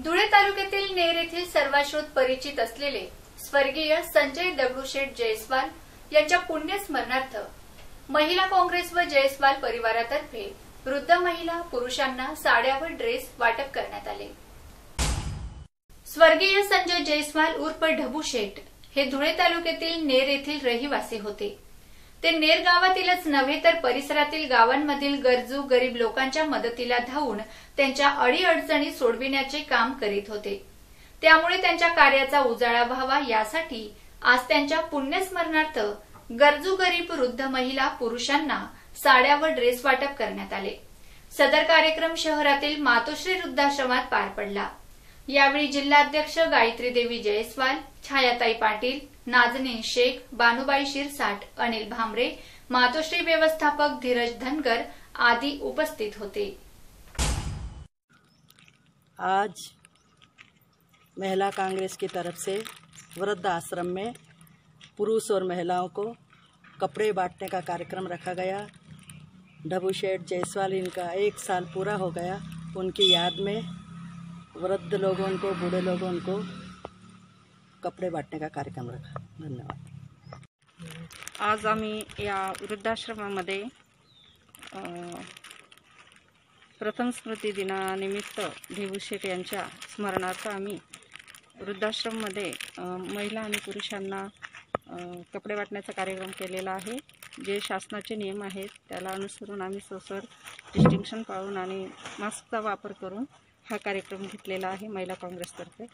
धुळे तालुक्यातील नेर येथील सर्वाश्रुत परिचित असलेले स्वर्गीय संजय दगडूशेठ जयस्वाल यांच्या पुण्यस्मरणार्थ महिला काँग्रेस व जयस्वाल परिवारातर्फे वृद्ध महिला पुरुषांना साड्या व ड्रेस वाटप करण्यात आले। स्वर्गीय संजय जयस्वाल उर्फ ढबू शेठ हे धुळे तालुक्यातील नेर येथील रहिवासी होते। ते नेर गावातीलच नव्हे तर परिसरातील गावांमधील गरजू गरीब लोकांच्या मदतीला धावून त्यांच्या अडीअडचणी सोडविण्याचे काम करीत होते। त्यामुळे त्यांच्या कार्याचा उजाळा व्हावा यासाठी आज त्यांच्या पुण्यस्मरणार्थ गरजू गरीब वृद्ध महिला पुरुषांना साड्या व ड्रेस वाटप करण्यात आले। सदर कार्यक्रम शहरातील मातोश्री वृद्धाश्रमात पार पडला। यावेळी जिल्हाध्यक्ष गायत्री देवी जयस्वाल, छायाताई पाटील, नाजनीन शेख, बानुबाई शिरसाट, अनिल भामरे, मातोश्री व्यवस्थापक धीरज धनगर आदि उपस्थित होते। आज महिला कांग्रेस की तरफ से वृद्ध आश्रम में पुरुष और महिलाओं को कपड़े बांटने का कार्यक्रम रखा गया। ढबू शेठ जयस्वाल इनका 1 साल पूरा हो गया। उनकी याद में वृद्ध लोगों को, बूढ़े लोगों को कपडे बांटने का कार्यक्रम रखा। धन्यवाद। आज आम्ही या वृद्धाश्रमामध्ये प्रथम स्मृती दिनानिमित्त ढबू शेठ यांच्या स्मरणार्थ आम्ही वृद्धाश्रममध्ये महिला आणि पुरुषांना कपडे वाटण्याचा कार्यक्रम केलेला आहे। जे शासनाचे नियम आहेत त्याला अनुसरून आम्ही सोशल डिस्टिंक्शन पाळून आणि मास्कचा वापर करून हा कार्यक्रम घेतलेला आहे महिला काँग्रेसतर्फे।